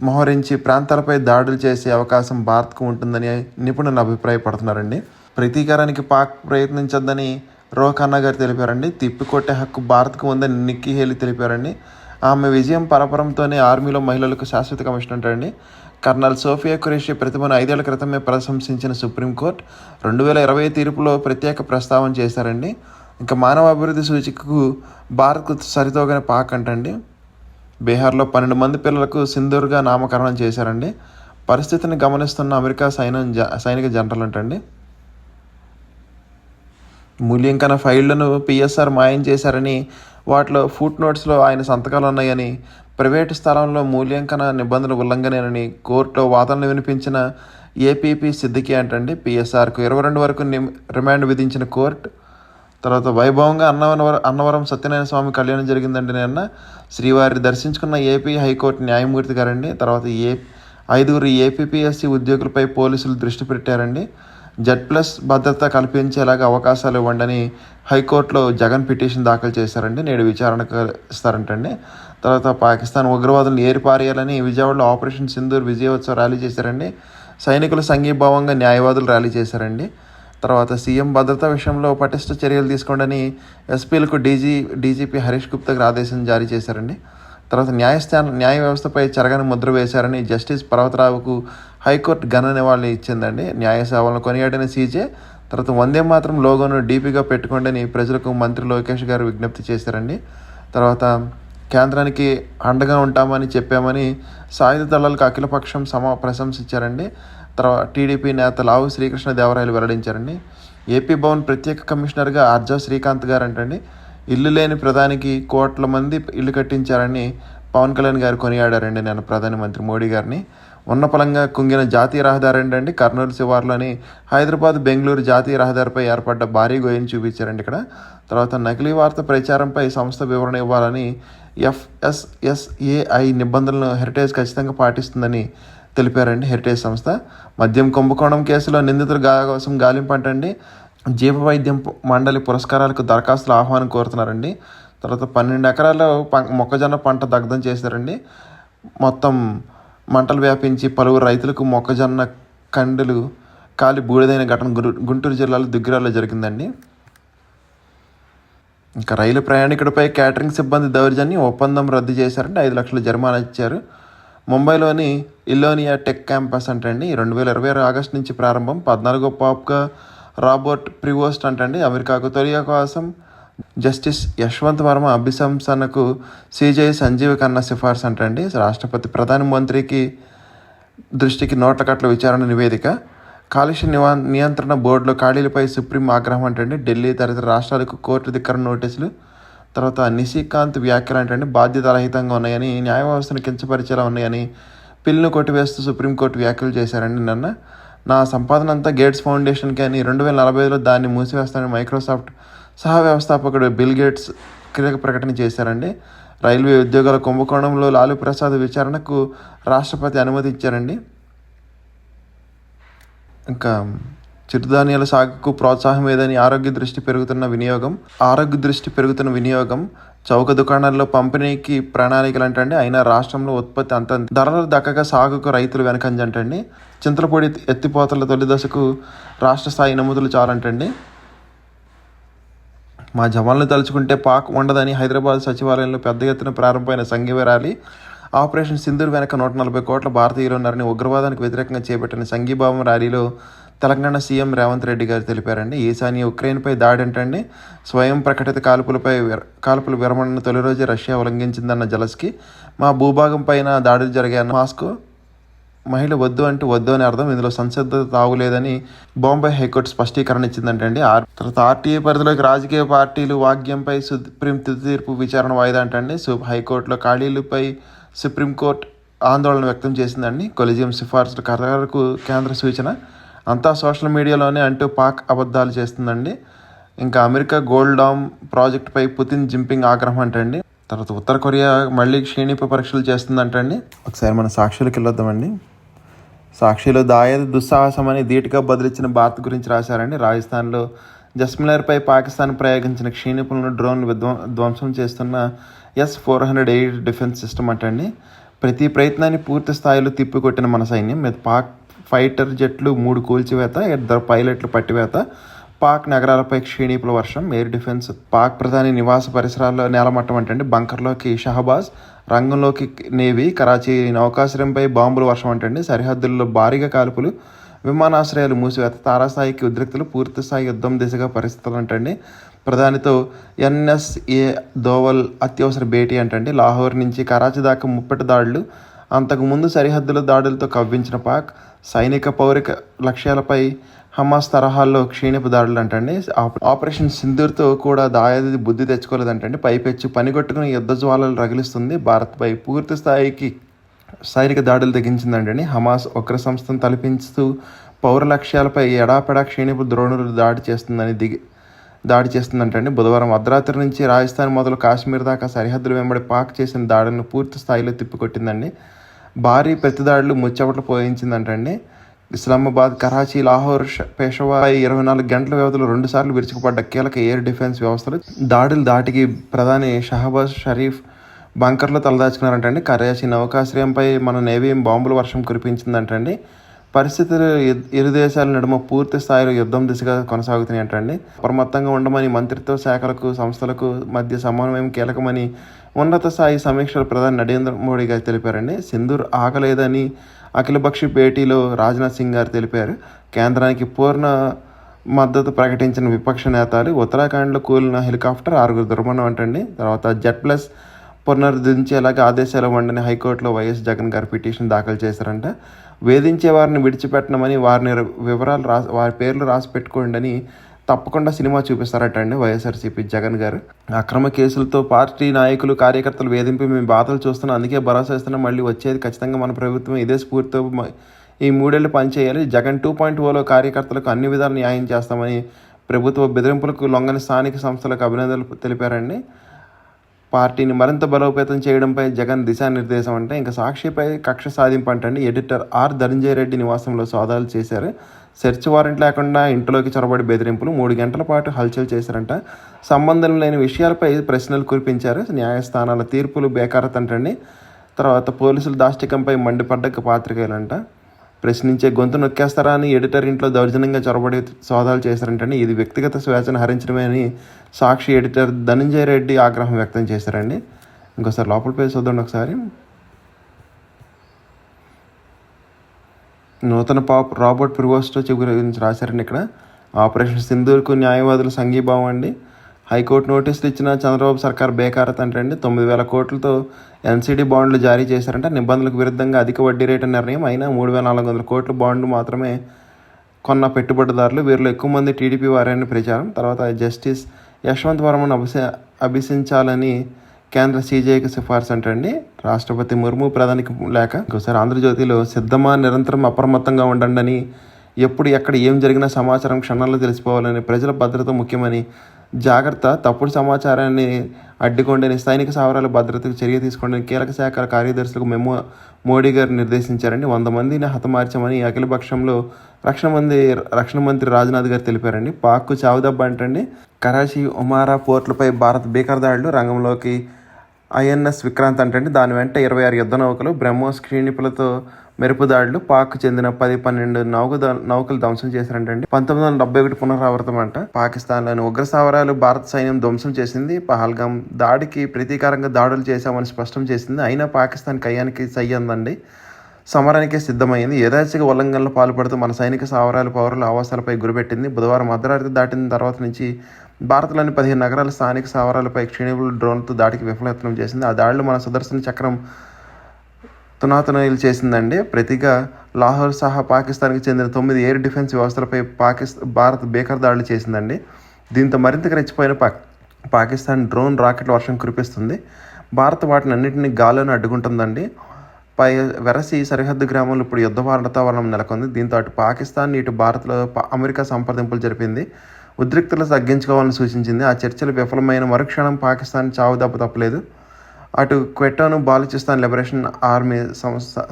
మోహరించి ప్రాంతాలపై దాడులు చేసే అవకాశం భారత్కు ఉంటుందని నిపుణులు అభిప్రాయపడుతున్నారండి. ప్రతీకారానికి పాక్ ప్రయత్నించొద్దని రో ఖన్నా గారు తెలిపారండి. తిప్పికొట్టే హక్కు భారత్కు ఉందని నిక్కీ హేలీ తెలిపారండి. ఆమె విజయం పరపరంతోనే ఆర్మీలో మహిళలకు శాశ్వత కమిషన్ అంటారండి. కర్నల్ సోఫియా ఖురేషీ ప్రతిభను 5 ఏళ్ల క్రితమే ప్రశంసించిన సుప్రీంకోర్టు 2020 తీర్పులో ప్రత్యేక ప్రస్తావన చేశారండి. ఇంకా మానవ అభివృద్ధి సూచికకు భారత్కు సరితోగని పాక్ అంటండి. బీహార్లో 12 మంది పిల్లలకు సింధూర్గా నామకరణం చేశారండి. పరిస్థితిని గమనిస్తున్న అమెరికా సైనిక జనరల్ అంటండి. మూల్యాంకన ఫైళ్లను PSR మాయం చేశారని, వాటిలో ఫుట్ నోట్స్లో ఆయన సంతకాలు ఉన్నాయని, ప్రైవేటు స్థలంలో మూల్యాంకన నిబంధనలు ఉల్లంఘనేనని కోర్టులో వాదనలు వినిపించిన APP సిద్దికి అంటండి. PSRకు 22 వరకు రిమాండ్ విధించిన కోర్టు. తర్వాత వైభవంగా అన్నవరం సత్యనారాయణ స్వామి కళ్యాణం జరిగిందండి. నిన్న శ్రీవారి దర్శించుకున్న ఏపీ హైకోర్టు న్యాయమూర్తి గారండి. తర్వాత 5 APPSC ఉద్యోగులపై పోలీసులు దృష్టి పెట్టారండి. Z+ భద్రత కల్పించేలాగా అవకాశాలు ఇవ్వండి హైకోర్టులో జగన్ పిటిషన్ దాఖలు చేశారండి. నేడు విచారణకు ఇస్తారంటండి. తర్వాత పాకిస్తాన్ ఉగ్రవాదులను ఏరిపారేయాలని విజయవాడలో ఆపరేషన్ సింధూర్ విజయోత్సవ ర్యాలీ చేశారండి. సైనికులు సంఘీభావంగా న్యాయవాదులు ర్యాలీ చేశారండి. తర్వాత సీఎం భద్రతా విషయంలో పటిష్ట చర్యలు తీసుకోండి ఎస్పీలకు డీజీపీ హరీష్ గుప్తాకి ఆదేశం జారీ చేశారండి. తర్వాత న్యాయ వ్యవస్థపై చెరగని ముద్ర వేశారని జస్టిస్ పర్వతరావుకు హైకోర్టు ఘన నివాళి ఇచ్చిందండి. న్యాయ సేవలను కొనియాడిన CJ. తర్వాత వందే మాత్రం లోగోను DPగా పెట్టుకోండి ప్రజలకు మంత్రి లోకేష్ గారు విజ్ఞప్తి చేశారండి. తర్వాత కేంద్రానికి అండగా ఉంటామని చెప్పామని సాయుధ దళాలకు అఖిలపక్షం ప్రశంసించారండి. తర్వాత టీడీపీ నేత లావు శ్రీకృష్ణదేవరాయలు వెల్లడించారండి. ఏపీ భవన్ ప్రత్యేక కమిషనర్గా ఆర్జా శ్రీకాంత్ గారు అంటండి. ఇల్లు లేని ప్రధానికి కోట్ల మంది ఇల్లు కట్టించారని పవన్ కళ్యాణ్ గారు కొనియాడారండి నేను ప్రధానమంత్రి మోడీ గారిని. ఉన్నపలంగా కుంగిన జాతీయ రహదారి అండి కర్నూలు శివార్లోని హైదరాబాద్ బెంగళూరు జాతీయ రహదారిపై ఏర్పడ్డ భారీ గోయని చూపించారండి ఇక్కడ. తర్వాత నకిలీ వార్త ప్రచారంపై సంస్థ వివరణ ఇవ్వాలని FSSAI నిబంధనలను హెరిటేజ్ ఖచ్చితంగా పాటిస్తుందని తెలిపారండి హెరిటేజ్ సంస్థ. మద్యం కుంభకోణం కేసులో నిందితుల కోసం గాలింపంటండి. జీవ వైద్యం మండలి పురస్కారాలకు దరఖాస్తుల ఆహ్వానం కోరుతున్నారండి. తర్వాత 12 ఎకరాల్లో మొక్కజొన్న పంట దగ్ధం చేశారండి. మొత్తం మంటలు వ్యాపించి పలువురు రైతులకు మొక్కజొన్న కండులు కాలి బూడిదైన ఘటన గుంటూరు జిల్లాలో దుగ్గిరాల్లో జరిగిందండి. ఇంకా రైలు ప్రయాణికుడిపై క్యాటరింగ్ సిబ్బంది దౌర్జన్యం ఒప్పందం రద్దు చేశారంటే 5 లక్షల జరిమానా ఇచ్చారు. ముంబైలోని ఇల్లోనియా టెక్ క్యాంపస్ అంటండి 2026 ఆగస్టు నుంచి ప్రారంభం. 14వ పాప్గా రాబర్ట్ ప్రివోస్ట్ అంటండి అమెరికాకు తొలి అవకాశం. జస్టిస్ యశ్వంత్ వర్మ అభిశంసనకు CJI సంజీవ్ ఖన్నా సిఫార్సు అంటండి. రాష్ట్రపతి ప్రధానమంత్రికి దృష్టికి నోట్ల కట్ల విచారణ నివేదిక. కాలుష్య నియంత్రణ బోర్డులో ఖాళీలపై సుప్రీం ఆగ్రహం అంటే ఢిల్లీ తదితర రాష్ట్రాలకు కోర్టు ధిక్కరణ నోటీసులు. తర్వాత నిశికాంత్ వ్యాఖ్యలు అంటే బాధ్యతారహితంగా ఉన్నాయని, న్యాయ వ్యవస్థను కించపరిచేలా ఉన్నాయని, పిల్లును కొట్టివేస్తూ సుప్రీంకోర్టు వ్యాఖ్యలు చేశారండి నిన్న. నా సంపాదన అంతా గేట్స్ ఫౌండేషన్కి అని 2045లో దాన్ని మూసివేస్తానని మైక్రోసాఫ్ట్ సహ వ్యవస్థాపకుడు బిల్ గేట్స్ కీలక ప్రకటన చేశారండి. రైల్వే ఉద్యోగాల కుంభకోణంలో లాలూ ప్రసాద్ విచారణకు రాష్ట్రపతి అనుమతి ఇచ్చారండి. ఇంకా చిరుధాన్యాల సాగుకు ప్రోత్సాహం ఏదని ఆరోగ్య దృష్టి పెరుగుతున్న వినియోగం చౌక దుకాణాల్లో పంపిణీకి ప్రణాళికలు అంటండి. అయినా రాష్ట్రంలో ఉత్పత్తి అంత ధరలు దక్కగా సాగుకు రైతులు వెనకంజంటండి. చింతలపూడి ఎత్తిపోతల తొలి దశకు రాష్ట్ర స్థాయి నమోదులు చాలంటండి. మా జవాన్లు తలుచుకుంటే పాక్ ఉండదని హైదరాబాద్ సచివాలయంలో పెద్ద ఎత్తున ప్రారంభమైన సంఘీయ ర్యాలీ. ఆపరేషన్ సింధూర్ వెనక 140 కోట్ల భారతీయులు ఉన్నారని ఉగ్రవాదానికి వ్యతిరేకంగా చేపట్టిన సంఘీభావం ర్యాలీలో తెలంగాణ సీఎం రేవంత్ రెడ్డి గారు తెలిపారండి. ఈశాన్య ఉక్రెయిన్పై దాడి అంటండి. స్వయం ప్రకటిత కాల్పుల విరమణను తొలి రోజే రష్యా ఉల్లంఘించిందన్న జలస్కి. మా భూభాగం పైన దాడులు జరిగాయన్న మాస్కో. మహిళ వద్దు అంటే వద్దు అని అర్థం, ఇందులో సంసిద్ధత తాగులేదని బాంబే హైకోర్టు స్పష్టీకరణ ఇచ్చిందంటండి. తర్వాత ఆర్టీఏ పరిధిలోకి రాజకీయ పార్టీలు వాగ్యంపై సుప్రీం తుది తీర్పు విచారణ వాయిదా అంటండి. హైకోర్టులో ఖాళీలపై సుప్రీంకోర్టు ఆందోళన వ్యక్తం చేసిందండి. కొలిజియం సిఫార్సుల ఖరారుకు కేంద్ర సూచన. అంతా సోషల్ మీడియాలోనే అంటూ పాక్ అబద్ధాలు చేస్తుందండి. ఇంకా అమెరికా గోల్డ్ డామ్ ప్రాజెక్టుపై పుతిన్ జింపింగ్ ఆగ్రహం అంటండి. తర్వాత ఉత్తర కొరియా మళ్ళీ క్షీణింపు పరీక్షలు చేస్తుందంటండి. ఒకసారి మన సాక్షులకు వెళ్ళొద్దామండి. సాక్షిలో దాయాది దుస్సాహసం అని ధీటుగా బదిలిచ్చిన భారత్ గురించి రాశారండి. రాజస్థాన్లో జస్మిలర్పై పాకిస్తాన్ ప్రయోగించిన క్షీణిపులను డ్రోన్లు ధ్వంసం చేస్తున్న S-400 డిఫెన్స్ సిస్టమ్ అంటండి. ప్రతి ప్రయత్నాన్ని పూర్తి స్థాయిలో తిప్పికొట్టిన మన సైన్యం మీద పాక్ ఫైటర్ జెట్లు 3 కూల్చివేత, 2 పైలట్లు పట్టివేత, పాక్ నగరాలపై క్షీణిపుల వర్షం. ఎయిర్ డిఫెన్స్ పాక్ ప్రధాని నివాస పరిసరాల్లో నేలమట్టం అంటండి. బంకర్లోకి షహబాజ్, రంగంలోకి నేవీ. కరాచీ నౌకాశ్రయంపై బాంబుల వర్షం అంటండి. సరిహద్దుల్లో భారీగా కాల్పులు, విమానాశ్రయాలు మూసివేత, తారాస్థాయికి ఉద్రిక్తులు, పూర్తిస్థాయి యుద్ధం దిశగా పరిస్థితులు అంటండి. ప్రధానితో NSA దోవల్ అత్యవసర భేటీ అంటండి. లాహోర్ నుంచి కరాచీ దాకా ముప్పటి దాడులు. అంతకుముందు సరిహద్దుల దాడులతో కవ్వించిన పాక్ సైనిక పౌరిక లక్ష్యాలపై హమాస్ తరహాల్లో క్షీణిపు దాడులు అంటండి. ఆపరేషన్ సింధూర్తో కూడా దాయాది బుద్ధి తెచ్చుకోలేదంటండి. పైపెచ్చు పనిగొట్టుకుని యుద్ధ జ్వాలలు రగిలిస్తుంది. భారత్పై పూర్తి స్థాయికి సైనిక దాడులు తెగించిందంటండి. హమాస్ ఉగ్ర సంస్థను తలపించుతూ పౌర లక్ష్యాలపై ఎడాపెడా క్షీణిపు ద్రోణులు దాడి చేస్తుందంటండి. బుధవారం అర్ధరాత్రి నుంచి రాజస్థాన్ మొదలు కాశ్మీర్ దాకా సరిహద్దుల వెంబడి పాక్ చేసిన దాడులను పూర్తి స్థాయిలో తిప్పికొట్టిందండి. భారీ ప్రతిదాడులు ముచ్చవట్లు పోయించిందంటండి. ఇస్లామాబాద్, కరాచీ, లాహోర్, పేషవాపై 24 గంటల వ్యవధిలో 2 సార్లు విరుచుకుపడ్డ కీలక ఎయిర్ డిఫెన్స్ వ్యవస్థలు దాడులు దాటికి ప్రధాని షహబాజ్ షరీఫ్ బంకర్లో తలదాచుకున్నారంటండి. కరాచీ నౌకాశ్రయంపై మన నేవీ బాంబుల వర్షం కురిపించిందంటండి. పరిస్థితులు ఇరు దేశాల నడుమ పూర్తి స్థాయిలో యుద్ధం దిశగా కొనసాగుతున్నాయంటండి. అప్రమత్తంగా ఉండమని మంత్రిత్వ శాఖలకు, సంస్థలకు మధ్య సమన్వయం కీలకమని ఉన్నత స్థాయి సమీక్షలు ప్రధాని నరేంద్ర మోడీ గారు తెలిపారండి. సింధూర్ ఆగలేదని అఖిలపక్షి భేటీలో రాజ్నాథ్ సింగ్ గారు తెలిపారు. కేంద్రానికి పూర్ణ మద్దతు ప్రకటించిన విపక్ష నేతలు. ఉత్తరాఖండ్లో కూలిన హెలికాప్టర్ 6 దుర్మరణం అంటండి. తర్వాత జెడ్+ పునరుద్ధరించేలాగా ఆదేశాలు ఇవ్వండి హైకోర్టులో వైఎస్ జగన్ గారు పిటిషన్ దాఖలు చేశారంట. వేధించే వారిని విడిచిపెట్టమని, వారి పేర్లు రాసి పెట్టుకోండి, తప్పకుండా సినిమా చూపిస్తారటండి వైఎస్ఆర్సీపీ జగన్ గారు. అక్రమ కేసులతో పార్టీ నాయకులు, కార్యకర్తలు వేధింపు మేము బాధలు చూస్తున్నాం, అందుకే భరోసా ఇస్తున్నాం, మళ్ళీ వచ్చేది ఖచ్చితంగా మన ప్రభుత్వం, ఇదే స్ఫూర్తితో ఈ 3 ఏళ్ళు పనిచేయాలి. జగన్ 2.0లో కార్యకర్తలకు అన్ని విధాలు న్యాయం చేస్తామని ప్రభుత్వ బెదిరింపులకు లొంగని స్థానిక సంస్థలకు అభినందనలు తెలిపారండి. పార్టీని మరింత బలోపేతం చేయడంపై జగన్ దిశానిర్దేశం అంటే. ఇంకా సాక్షిపై కక్ష సాధింపు అంటండి. ఎడిటర్ ధనంజయ రెడ్డి నివాసంలో సోదాలు చేశారు. సెర్చ్ వారెంట్ లేకుండా ఇంట్లోకి చొరబడి బెదిరింపులు. 3 గంటల పాటు హల్చల్ చేశారంట. సంబంధం లేని విషయాలపై ప్రశ్నలు కురిపించారు. న్యాయస్థానాల తీర్పులు బేకారతంటండి. తర్వాత పోలీసుల దాష్టికంపై మండిపడ్డ పాత్రికేయులంట. ప్రశ్నించే గొంతు నొక్కేస్తారా అని ఎడిటర్ ఇంట్లో దౌర్జన్యంగా చొరబడి సోదాలు చేశారంటండి. ఇది వ్యక్తిగత స్వేచ్ఛను హరించడమే అని సాక్షి ఎడిటర్ ధనంజయ రెడ్డి ఆగ్రహం వ్యక్తం చేశారండి. ఇంకోసారి లోపల పేరు చూద్దాం ఒకసారి. నూతన రాబర్ట్ ప్రివోస్టో గురించి రాశారండి ఇక్కడ. ఆపరేషన్ సింధూర్కు న్యాయవాదులు సంఘీభావం అండి. హైకోర్టు నోటీసులు ఇచ్చిన చంద్రబాబు సర్కార్ బేకారత అంటండి. 9,000 కోట్లతో NCD బాండ్లు జారీ చేశారంట. నిబంధనలకు విరుద్ధంగా అధిక వడ్డీ రేటు నిర్ణయం అయినా 3,400 కోట్ల బాండ్లు మాత్రమే కొన్న పెట్టుబడిదారులు. వీరిలో ఎక్కువ మంది టీడీపీ వారని ప్రచారం. తర్వాత జస్టిస్ యశ్వంత్ వర్మను అభిశించాలని కేంద్ర సీజేఐకి సిఫార్సు అంటండి. రాష్ట్రపతి ముర్ము ప్రధానికి లేఖ. ఇంకోసారి ఆంధ్రజ్యోతిలో సిద్ధమా, నిరంతరం అప్రమత్తంగా ఉండండి అని, ఎప్పుడు ఎక్కడ ఏం జరిగినా సమాచారం క్షణాల్లో తెలిసిపోవాలని, ప్రజల భద్రత ముఖ్యమని, జాగ్రత్త తప్పుడు సమాచారాన్ని అడ్డుకోండి, సైనిక స్థావరాల భద్రతకు చర్య తీసుకోండి, కీలక శాఖల కార్యదర్శులకు మెమో మోడీ గారు నిర్దేశించారండి. 100 మందిని హతమార్చామని అఖిలపక్షంలో రక్షణ మంత్రి రాజ్నాథ్ గారు తెలిపారండి. పాక్కు చావుదెబ్బ అంటండి. కరాచీ, ఒమారా పోర్టులపై భారత్ భీకర దాడులు. రంగంలోకి ఐఎన్ఎస్ విక్రాంత్ అంటండి. దాని వెంట 26 యుద్ధ నౌకలు, బ్రహ్మోస్ క్షిపణులతో మెరుపు దాడులు. పాక్కు చెందిన 10-12 నౌకలు ధ్వంసం చేశారంటండి. 1971 పునరావృతం అంట. పాకిస్తాన్లోని ఉగ్ర స్థావరాలు భారత సైన్యం ధ్వంసం చేసింది. పహల్గాం దాడికి ప్రతీకారంగా దాడులు చేశామని స్పష్టం చేసింది. అయినా పాకిస్తాన్ కయ్యానికి సై అందండి. సమరానికి సిద్ధమైంది. యథాచిక ఉల్లంఘనలు పాల్పడుతూ మన సైనిక స్థావరాలు, పౌరుల ఆవాసాలపై గురిపెట్టింది. బుధవారం అర్ధరాత్రి దాటిన తర్వాత నుంచి భారత్లోని 15 నగరాల స్థానిక స్థావరాలపై క్షిపణుల డ్రోన్లతో దాడికి విఫలయత్నం చేసింది. ఆ దాడిలో మన సుదర్శన చక్రం తునాతునీలు చేసిందండి. ప్రతిగా లాహోర్ సహా పాకిస్తాన్కి చెందిన 9 ఎయిర్ డిఫెన్స్ వ్యవస్థలపై భారత్ భీకర దాడులు చేసిందండి. దీంతో మరింతగా రెచ్చిపోయిన పాకిస్తాన్ డ్రోన్ రాకెట్ల వర్షం కురిపిస్తుంది. భారత్ వాటిని అన్నింటినీ గాల్లోనే అడ్డుకుంటుందండి. వెరసి సరిహద్దు గ్రామంలో ఇప్పుడు యుద్ధ వాతావరణం నెలకొంది. దీంతో అటు పాకిస్తాన్, ఇటు భారత్లో అమెరికా సంప్రదింపులు జరిపింది. ఉద్రిక్తలు తగ్గించుకోవాలని సూచించింది. ఆ చర్చలు విఫలమైన మరుక్షణం పాకిస్తాన్ చావు దెబ్బ తప్పలేదు. అటు క్వెటాను బాలూచిస్తాన్ లిబరేషన్ ఆర్మీ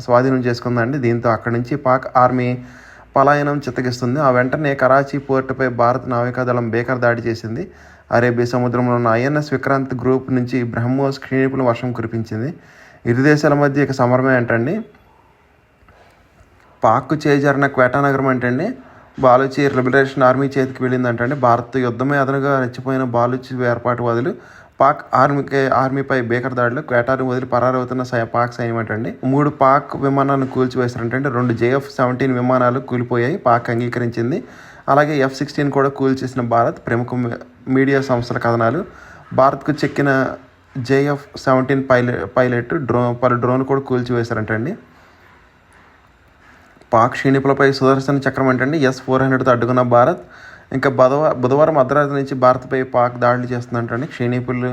స్వాధీనం చేసుకుందండి. దీంతో అక్కడి నుంచి పాక్ ఆర్మీ పలాయనం చిత్తగిస్తుంది. ఆ వెంటనే కరాచీ పోర్టుపై భారత నావికాదళం భీకర దాడి చేసింది. అరేబియా సముద్రంలో ఉన్న ఐఎన్ఎస్ విక్రాంత్ గ్రూప్ నుంచి బ్రహ్మోస్ క్షిపణుల వర్షం కురిపించింది. ఇరు దేశాల మధ్య ఇక సమరమే అంటండి. పాక్కు చేజారిన క్వెటా నగరం అంటండి బాలూచి లిబరేషన్ ఆర్మీ చేతికి వెళ్ళిందంటండి. భారత్ యుద్ధమే అదనుగా రెచ్చిపోయిన బాలూచి వేర్పాటువాదులు పాక్ ఆర్మీపై భీకర దాడులు. క్వేటాను వదిలి పరారవుతున్న పాక్ సైన్యం అంటండి. 3 పాక్ విమానాలను కూల్చివేశారంటే 2 JF-17 విమానాలు కూలిపోయాయి. పాక్ అంగీకరించింది. అలాగే F-16 కూడా కూల్చేసిన భారత్. ప్రముఖ మీడియా సంస్థల కథనాలు. భారత్కు చెక్కిన JF-17 పైలట్ పలు డ్రోన్ కూడా కూల్చివేశారంటండి. పాక్ క్షిపణులపై సుదర్శన చక్రం అంటండి S-400తో అడ్డుకున్న భారత్. ఇంకా బుధవారం అర్ధరాత్రి నుంచి భారత్పై పాక్ దాడులు చేస్తుందంటండి. క్షిపణులు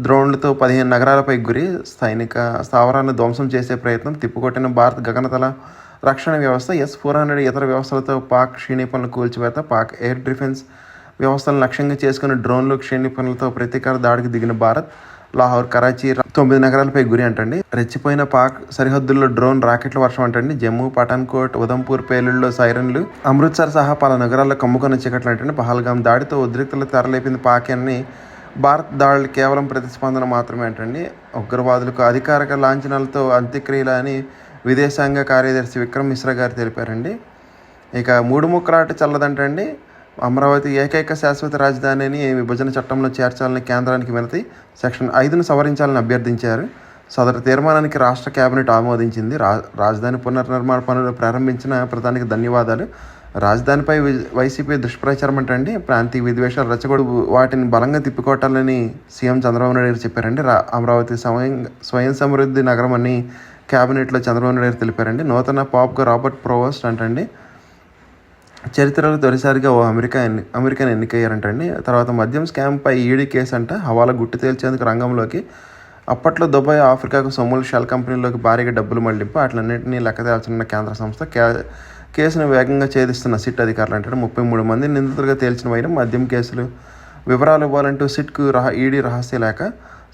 డ్రోన్లతో 15 నగరాలపై గురి, సైనిక స్థావరాలను ధ్వంసం చేసే ప్రయత్నం. తిప్పుకొట్టిన భారత్ గగనతల రక్షణ వ్యవస్థ. S-400 ఇతర వ్యవస్థలతో పాక్ క్షిపణులను కూల్చివేత. పాక్ ఎయిర్ డిఫెన్స్ వ్యవస్థలను లక్ష్యంగా చేసుకుని డ్రోన్లు, క్షిపణులతో ప్రతీకార దాడికి దిగిన భారత్. లాహోర్, కరాచీ 9 నగరాలపై గురి అంటండి. రెచ్చిపోయిన పాక్ సరిహద్దుల్లో డ్రోన్ రాకెట్ల వర్షం అంటండి. జమ్మూ, పఠాన్కోట్, ఉదంపూర్ పేలుళ్లలో సైరన్లు. అమృత్సర్ సహా పలు నగరాల్లో కమ్ముకున్న చీకట్లు అంటండి. పహల్గాం దాడితో ఉద్రిక్తలు తెరలేపింది పాక్ అని. భారత్ దాడులు కేవలం ప్రతిస్పందన మాత్రమే అంటండి. ఉగ్రవాదులకు అధికారిక లాంఛనాలతో అంత్యక్రియలు అని విదేశాంగ కార్యదర్శి విక్రమ్ మిశ్రా గారు తెలిపారండి. ఇక 3 ముక్కలాట చల్లదంటండి. అమరావతి ఏకైక శాశ్వత రాజధానిని విభజన చట్టంలో చేర్చాలని కేంద్రానికి వినతి. సెక్షన్ 5ను సవరించాలని అభ్యర్థించారు. సదరు తీర్మానానికి రాష్ట్ర కేబినెట్ ఆమోదించింది. రాజధాని పునర్నిర్మాణ పనులు ప్రారంభించిన ప్రధానికి ధన్యవాదాలు. రాజధానిపై వైసీపీ దుష్ప్రచారం అంటండి. ప్రాంతీయ విద్వేషాలు రెచ్చగొడు వాటిని బలంగా తిప్పికొట్టాలని సీఎం చంద్రబాబు నాయుడు గారు చెప్పారండి. అమరావతి స్వయం సమృద్ధి నగరం అని కేబినెట్లో చంద్రబాబు నాయుడు గారు తెలిపారండి. నూతన పాప్గా రాబర్ట్ ప్రోవోస్ట్ అంటండి చరిత్రలో తొలిసారిగా ఓ అమెరికన్ ఎన్నికయ్యారంటండి. తర్వాత మద్యం స్కామ్పై ఈడీ కేసు అంట. హవాలా గుట్టు తేల్చేందుకు రంగంలోకి. అప్పట్లో దుబాయ్, ఆఫ్రికాకు సొమ్ములు షెల్ కంపెనీల్లోకి భారీగా డబ్బులు మళ్లింపు. వాటిలన్నింటినీ లెక్క తేల్చనున్న కేంద్ర సంస్థ. కేసును వేగంగా ఛేదిస్తున్న సిట్ అధికారులు అంటే 33 మంది నిందితులుగా తేల్చిన వైరం. మద్యం కేసులు వివరాలు ఇవ్వాలంటూ సిట్కు ఈడీ రహస్య లేఖ.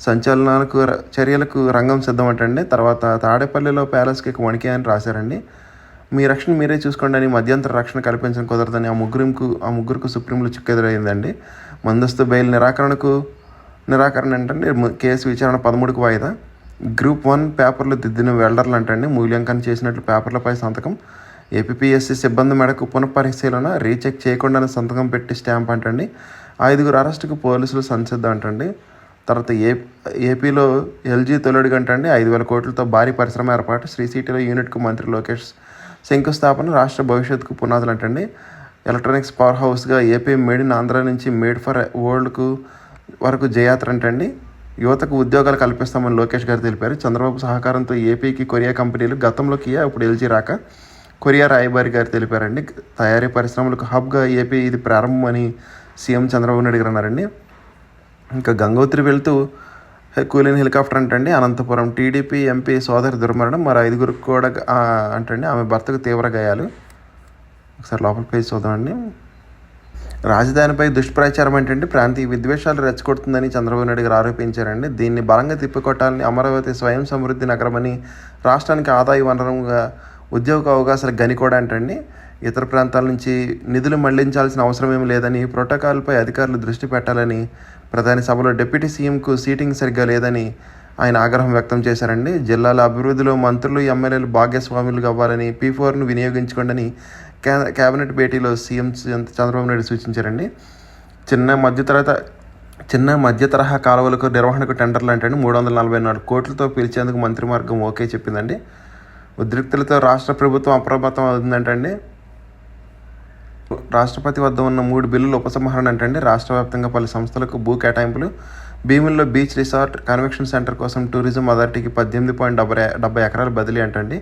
సంచలనాలకు చర్యలకు రంగం సిద్ధమంటండి. తర్వాత తాడేపల్లిలో ప్యాలెస్కి వణికే అని రాశారండి. మీ రక్షణ మీరే చూసుకోండి అని మధ్యంతర రక్షణ కల్పించడం కుదరదని ఆ ముగ్గురికి సుప్రీంలో చిక్కెదురైందండి. ముందస్తు బెయిల్ నిరాకరణ అంటండి. కేసు విచారణ 13కు వాయిదా. గ్రూప్ 1 పేపర్లు దిద్దిన వెల్డర్లు అంటండి మూల్యాంకనం చేసినట్లు పేపర్లపై సంతకం. ఏపీఎస్సీ సిబ్బంది మేడకు పునఃపరిశీలన. రీచెక్ చేయకుండానే సంతకం పెట్టి స్టాంప్ అంటండి. 5 అరెస్టుకు పోలీసులు సంసిద్ధం అంటండి. తర్వాత ఏపీలో ఎల్జీ తొలడుగు అంటండి 5,000 కోట్లతో భారీ పరిశ్రమ ఏర్పాటు. శ్రీ సిటీలో యూనిట్కు మంత్రి లోకేష్ శంకుస్థాపన. రాష్ట్ర భవిష్యత్తుకు పునాదులు అంటండి. ఎలక్ట్రానిక్స్ పవర్ హౌస్గా ఏపీ మేడ్ ఇన్ ఆంధ్ర నుంచి మేడ్ ఫర్ వరల్డ్కు వరకు జయాత్ర అంటండి. యువతకు ఉద్యోగాలు కల్పిస్తామని లోకేష్ గారు తెలిపారు. చంద్రబాబు సహకారంతో ఏపీకి కొరియా కంపెనీలు. గతంలో కియా, ఇప్పుడు ఎల్జీ రాక. కొరియా రాయబారి గారు తెలిపారండి. తయారీ పరిశ్రమలకు హబ్గా ఏపీ ఇది ప్రారంభమని సీఎం చంద్రబాబు నాయుడు గారు అన్నారండి. ఇంకా గంగోత్రి వెళ్తూ కూలిన హెలికాప్టర్ అంటండి. అనంతపురం టీడీపీ ఎంపీ సోదరి దుర్మరణం, మరో 5 కూడా అంటండి. ఆమె భర్తకు తీవ్ర గాయాలు. ఒకసారి లోపల పేజ్ చూద్దామండి. రాజధానిపై దుష్ప్రచారం ఏంటంటే ప్రాంతీయ విద్వేషాలు రెచ్చగొడుతుందని చంద్రబాబు నాయుడు గారు ఆరోపించారండి. దీన్ని బలంగా తిప్పికొట్టాలని అమరావతి స్వయం సమృద్ధి నగరమని, రాష్ట్రానికి ఆదాయ వనరుగా, ఉద్యోగ అవకాశాల గని కూడా అంటండి. ఇతర ప్రాంతాల నుంచి నిధులు మళ్లించాల్సిన అవసరం ఏమి లేదని, ప్రోటోకాల్పై అధికారులు దృష్టి పెట్టాలని, ప్రధాని సభలో డిప్యూటీ సీఎంకు సీటింగ్ సరిగ్గా లేదని ఆయన ఆగ్రహం వ్యక్తం చేశారండి. జిల్లాల అభివృద్ధిలో మంత్రులు, ఎమ్మెల్యేలు భాగస్వాములు అవ్వాలని, P4ను వినియోగించుకోండి కేబినెట్ భేటీలో సీఎం చంద్రబాబు నాయుడు సూచించారండి. చిన్న మధ్య తరహా కాలువలకు నిర్వహణకు టెండర్లు అంటే 344 కోట్లతో పిలిచేందుకు మంత్రివర్గం ఓకే చెప్పిందండి. ఉద్రిక్తులతో రాష్ట్ర ప్రభుత్వం అప్రమత్తం అవుతుందంటండి. రాష్ట్రపతి వద్ద ఉన్న 3 బిల్లులు ఉపసంహరణ అంటండి. రాష్ట్ర వ్యాప్తంగా పలు సంస్థలకు భూ కేటాయింపులు. భీముల్లో బీచ్ రిసార్ట్, కన్వెన్షన్ సెంటర్ కోసం టూరిజం అథారిటీకి 18.70 ఎకరాలు బదిలీ అంటండి.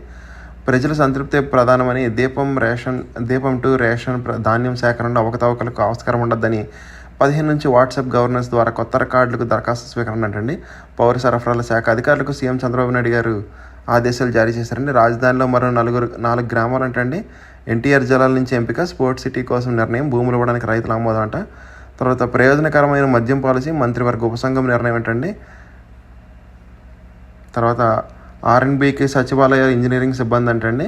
ప్రజల సంతృప్తి ప్రధానమని, దీపం 2 రేషన్ ధాన్యం సేకరణలో అవకతవకలకు ఆస్కారం ఉండద్దని, 15 నుంచి వాట్సాప్ గవర్నెన్స్ ద్వారా కొత్త రికార్డులకు దరఖాస్తు స్వీకరణ అంటండి. పౌర సరఫరాల శాఖ అధికారులకు సీఎం చంద్రబాబు నాయుడు గారు ఆదేశాలు జారీ చేశారండి. రాజధానిలో మరో 4 గ్రామాలు అంటండి. ఎన్టీఆర్ జిల్లాల నుంచి ఎంపిక, స్పోర్ట్స్ సిటీ కోసం నిర్ణయం, భూములు ఇవ్వడానికి రైతుల ఆమోదం అంట. తర్వాత ప్రయోజనకరమైన మద్యం పాలసీ, మంత్రివర్గ ఉపసంఘం నిర్ణయం ఏంటండి. తర్వాత R&Bకి సచివాలయ ఇంజనీరింగ్ సిబ్బంది అంటండి.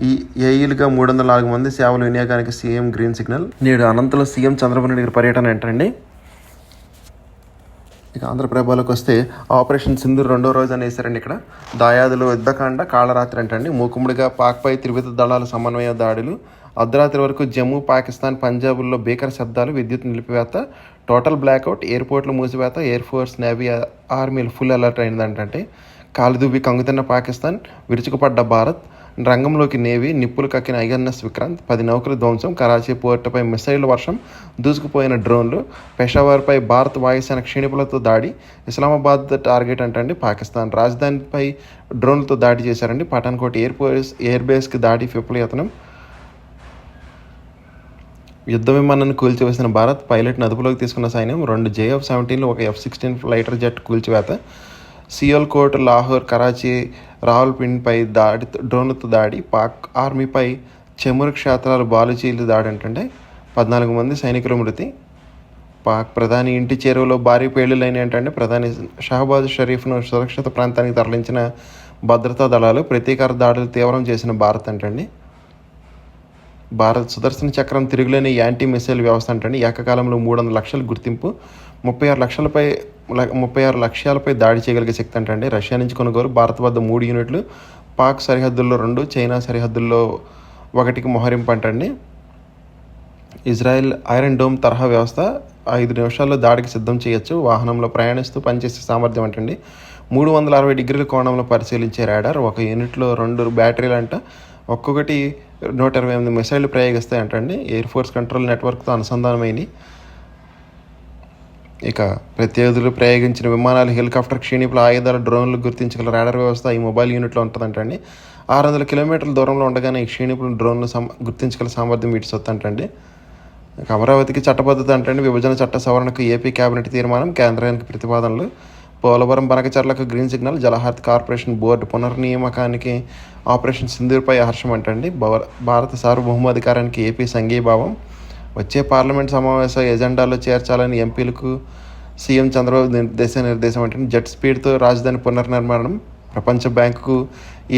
ఈ ఏఈలుగా 304 మంది సేవల వినియోగానికి సీఎం గ్రీన్ సిగ్నల్. నేడు అనంతలో సీఎం చంద్రబాబు నాయుడు గారి పర్యటన ఏంటండి. ఇక ఆంధ్రప్రభలోకి వస్తే ఆపరేషన్ సింధూర్ 2వ రోజు అని వేశారండి. ఇక్కడ దాయాదులు యుద్ధకాండ కాళరాత్రి అంటండి. మూకుముడిగా పాక్పై త్రివిధ దళాల సమన్వయ దాడులు. అర్ధరాత్రి వరకు జమ్మూ, పాకిస్తాన్, పంజాబ్లో భీకర శబ్దాలు, విద్యుత్ నిలిపివేత, టోటల్ బ్లాక్అవుట్, ఎయిర్పోర్ట్లు మూసివేత, ఎయిర్ ఫోర్స్, నేవీ, ఆర్మీలు ఫుల్ అలర్ట్ అయిందంటే. కాలుదువ్వి కంగుతిన్న పాకిస్తాన్, విరుచుకుపడ్డ భారత్, రంగంలోకి నేవీ, నిప్పులు కక్కిన INS విక్రాంత్, 10 నౌకలు ధ్వంసం, కరాచీ పోర్టుపై మిసైళ్ల వర్షం, దూసుకుపోయిన డ్రోన్లు, పెషావర్పై భారత్ వాయుసేన క్షిణిపులతో దాడి, ఇస్లామాబాద్ టార్గెట్ అంటండి పాకిస్తాన్, రాజధానిపై డ్రోన్లతో దాడి చేశారండి. పఠాన్కోట్ ఎయిర్ బేస్కి దాడి విఫలయత్నం, యుద్ధ విమానాన్ని కూల్చివేసిన భారత్, పైలట్ని అదుపులోకి తీసుకున్న సైన్యం, 2 JF-17లు, 1 F-16 ఫైటర్ జెట్ కూల్చివేత, సియాల్కోట్, లాహోర్, కరాచీ, రావల్పిండిపై డ్రోన్లతో దాడి, పాక్ ఆర్మీపై చెమురు క్షేత్రాలు బాలుచీలు దాడి అంటే 14 మంది సైనికుల మృతి. పాక్ ప్రధాని ఇంటి చేరువలో భారీ పేలులైన ఏంటంటే ప్రధాని షహబాజ్ షరీఫ్ను సురక్షిత ప్రాంతానికి తరలించిన భద్రతా దళాలు. ప్రతీకార దాడులు తీవ్రం చేసిన భారత్ అంటండి. భారత్ సుదర్శన చక్రం తిరుగులేని యాంటీ మిసైల్ వ్యవస్థ అంటండి. ఏకకాలంలో 300 లక్షల గుర్తింపు, 36 లక్ష్యాలపై దాడి చేయగలిగే శక్తి అంటండి. రష్యా నుంచి కొనుగోలు, భారత్ వద్ద 3 యూనిట్లు, పాక్ సరిహద్దుల్లో 2, చైనా సరిహద్దుల్లో 1కి మొహరింపు అంటండి. ఇజ్రాయెల్ ఐరన్ డోమ్ తరహా వ్యవస్థ 5 నిమిషాల్లో దాడికి సిద్ధం చేయొచ్చు. వాహనంలో ప్రయాణిస్తూ పనిచేసే సామర్థ్యం అంటండి. 360 డిగ్రీల కోణంలో పరిశీలించే రాడార్, 1 యూనిట్లో 2 బ్యాటరీలు అంట. ఒక్కొక్కటి 128 మిసైళ్లు ప్రయోగిస్తాయి అంటండి. ఎయిర్ ఫోర్స్ కంట్రోల్ నెట్వర్క్తో అనుసంధానమైంది. ఇక ప్రత్యర్థులు ప్రయోగించిన విమానాలు, హెలికాప్టర్, క్షిణిపుల ఆయుధాలు, డ్రోన్లు గుర్తించగల రాడార్ వ్యవస్థ ఈ మొబైల్ యూనిట్లో ఉంటుందంటండి. 600 కిలోమీటర్ల దూరంలో ఉండగానే ఈ క్షిణిపులు, డ్రోన్లు గుర్తించగల సామర్థ్యం వీటి సొత్తు అంటండి. ఇక అమరావతికి చట్టబద్ధత అంటండి. విభజన చట్ట సవరణకు ఏపీ కేబినెట్ తీర్మానం, కేంద్రానికి ప్రతిపాదనలు. పోలవరం బనకచర్లకు గ్రీన్ సిగ్నల్. జలహారతి కార్పొరేషన్ బోర్డు పునర్నియామకానికి ఆపరేషన్ సింధూర్పై హర్షం అంటండి. భారత సార్వభౌమాధికారానికి ఏపీ సంఘీభావం. వచ్చే పార్లమెంట్ సమావేశ ఎజెండాలో చేర్చాలని ఎంపీలకు సీఎం చంద్రబాబు నిర్దేశం అంటే. జెట్ స్పీడ్తో రాజధాని పునర్నిర్మాణం. ప్రపంచ బ్యాంకుకు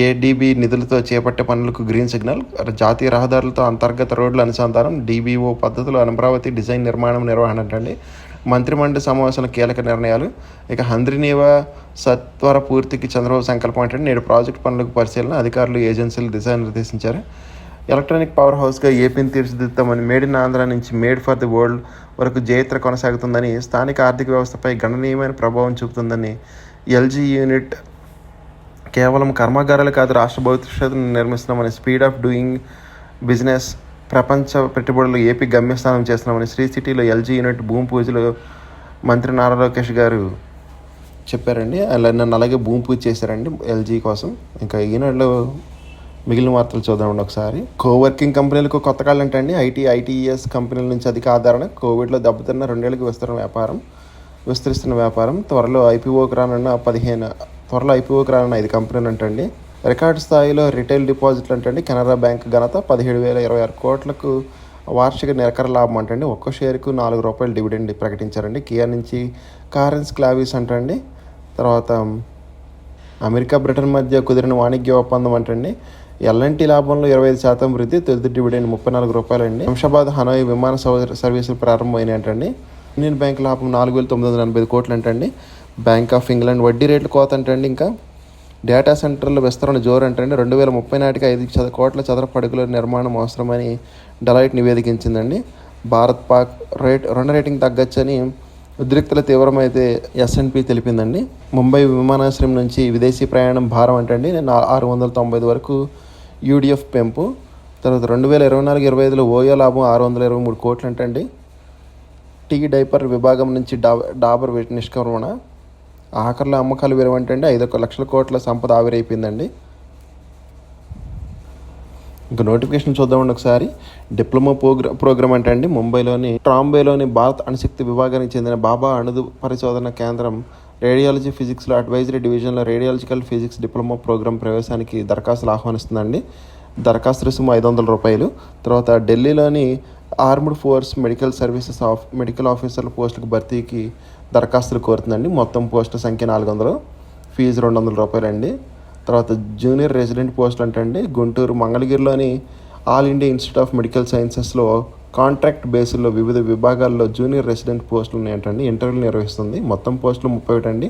ADB నిధులతో చేపట్టే పనులకు గ్రీన్ సిగ్నల్. జాతీయ రహదారులతో అంతర్గత రోడ్ల అనుసంధానం. DBO పద్ధతిలో అమరావతి డిజైన్ నిర్మాణం నిర్వహణ అంటండి. మంత్రిమండలి సమావేశంలో కీలక నిర్ణయాలు. ఇక హంద్రీనీవా సత్వర పూర్తికి చంద్రబాబు సంకల్పం అంటే. నేడు ప్రాజెక్టు పనులకు పరిశీలన, అధికారులు, ఏజెన్సీలు దిశానిర్దేశించారు. ఎలక్ట్రానిక్ పవర్ హౌస్గా ఏపీని తీర్చిదిద్దామని మేడ్ ఇన్ ఆంధ్ర నుంచి మేడ్ ఫర్ ది వరల్డ్ వరకు జయత్ర కొనసాగుతుందని, స్థానిక ఆర్థిక వ్యవస్థపై గణనీయమైన ప్రభావం చూపుతుందని, LG యూనిట్ కేవలం కర్మాగారాలు కాదు రాష్ట్ర భవిష్యత్తును నిర్మిస్తున్నామని, స్పీడ్ ఆఫ్ డూయింగ్ బిజినెస్ ప్రపంచ పెట్టుబడులు ఏపీ గమ్యస్థానం చేస్తున్నామని, శ్రీ సిటీలో LG యూనిట్ భూమి పూజలు మంత్రి నారా లోకేష్ గారు చెప్పారండి. నన్ను అలాగే భూమి పూజ చేశారండి LG కోసం. ఇంకా ఈనాడులో మిగిలిన వార్తలు చూద్దామండి ఒకసారి. కోవర్కింగ్ కంపెనీలకు కొత్త కాలంటే అండి ఐటీఈఎస్ కంపెనీల నుంచి అధిక ఆదరణ. కోవిడ్లో దెబ్బతిన్న 2 ఏళ్ళకి విస్తరిస్తున్న వ్యాపారం. త్వరలో ఐపీఓకి రానున్న 5 కంపెనీలు అంటండి. రికార్డు స్థాయిలో రిటైల్ డిపాజిట్లు అంటండి. కెనరా బ్యాంక్ ఘనత 17,026 కోట్లకు వార్షిక నికర లాభం అంటండి. ఒక్కో షేరుకు ₹4 డివిడెండ్ ప్రకటించారండి. కియా నుంచి కారెన్స్ క్లావిస్ అంటండి. తర్వాత అమెరికా బ్రిటన్ మధ్య కుదిరిన వాణిజ్య ఒప్పందం అంటండి. ఎల్ఎన్టీ లాభంలో 25% వృద్ధి. తొలి డివిడెండ్ ₹34 అండి. శంషాబాద్ హనోయ్ విమాన సర్వీసులు ప్రారంభమైనాయి అంటండి. యూనియన్ బ్యాంక్ లాభం 4,985 కోట్లు అంటండి. బ్యాంక్ ఆఫ్ ఇంగ్లాండ్ వడ్డీ రేట్లు కోత అంటండి. ఇంకా డేటా సెంటర్ల విస్తరణ జోరు అంటండి. 2030 నాటికి 5 కోట్ల చదరపు అడుగుల నిర్మాణం అవసరమని డెలాయిట్ నివేదించిందండి. భారత్ పాక్ రుణ రేటింగ్ తగ్గచ్చని ఉద్రిక్తల తీవ్రమైతే S&P తెలిపిందండి. ముంబై విమానాశ్రయం నుంచి విదేశీ ప్రయాణం భారం అంటండి 695 వరకు UDF పెంపు. తర్వాత 2024-25లో ఓయో లాభం 623 కోట్లు అంటండి. టీ డైపర్ విభాగం నుంచి డాబర్ నిష్క్రమణ. ఆఖరిలో అమ్మకాలు విరవంటండి 5 లక్షల కోట్ల సంపద ఆవిరైపోయిందండి. ఇంకా నోటిఫికేషన్ చూద్దామండి ఒకసారి. డిప్లొమా ప్రోగ్రామ్ అంటే అండి ముంబైలోని ట్రాంబేలోని భారత్ అణుశక్తి విభాగానికి చెందిన బాబా అణు పరిశోధన కేంద్రం రేడియాలజీ ఫిజిక్స్లో అడ్వైజరీ డివిజన్లో రేడియాలజికల్ ఫిజిక్స్ డిప్లొమా ప్రోగ్రామ్ ప్రవేశానికి దరఖాస్తులు ఆహ్వానిస్తుందండి. దరఖాస్తు రుసుము ₹500. తర్వాత ఢిల్లీలోని ఆర్మ్డ్ ఫోర్స్ మెడికల్ ఆఫీసర్ల పోస్టులకు భర్తీకి దరఖాస్తులు కోరుతుందండి. మొత్తం పోస్టుల సంఖ్య 400, ఫీజు ₹200 అండి. తర్వాత జూనియర్ రెసిడెంట్ పోస్టులు అంటండి. గుంటూరు మంగళగిరిలోని all India institute of medical సైన్సెస్లో కాంట్రాక్ట్ బేసిల్లో వివిధ విభాగాల్లో జూనియర్ రెసిడెంట్ పోస్టులు ఉన్నాయంటండి. ఇంటర్వ్యూలు నిర్వహిస్తుంది. మొత్తం పోస్టులు 31 అండి.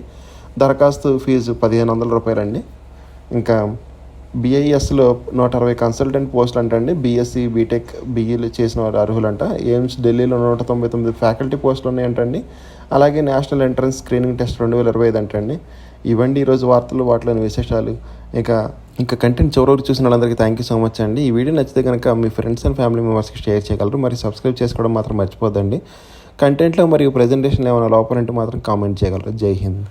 దరఖాస్తు ఫీజు ₹1,500 అండి. ఇంకా BISలో 160 కన్సల్టెంట్ పోస్టులు అంటండి. BSc బీటెక్ BEలు చేసిన వారు అర్హులంట. ఎయిమ్స్ ఢిల్లీలో 199 ఫ్యాకల్టీ పోస్టులు ఉన్నాయంటండి. అలాగే నేషనల్ ఎంట్రన్స్ స్క్రీనింగ్ టెస్ట్ 2025 అంటండి. ఇవ్వండి ఈరోజు వార్తలు, వాటిలోని విశేషాలు. ఇంకా కంటెంట్ చివరికి చూసిన వాళ్ళందరికీ థ్యాంక్ యూ సో మచ్ అండి. ఈ వీడియో నచ్చితే కనుక మీ ఫ్రెండ్స్ అండ్ ఫ్యామిలీ మెంబర్స్కి షేర్ చేయగలరు. మరి సబ్స్క్రైబ్ చేసుకోవడం మాత్రం మర్చిపోద్దండి. కంటెంట్లో మరియు ప్రజెంటేషన్లో ఏమైనా లోపలంటే మాత్రం కామెంట్ చేయగలరు. జై హింద్.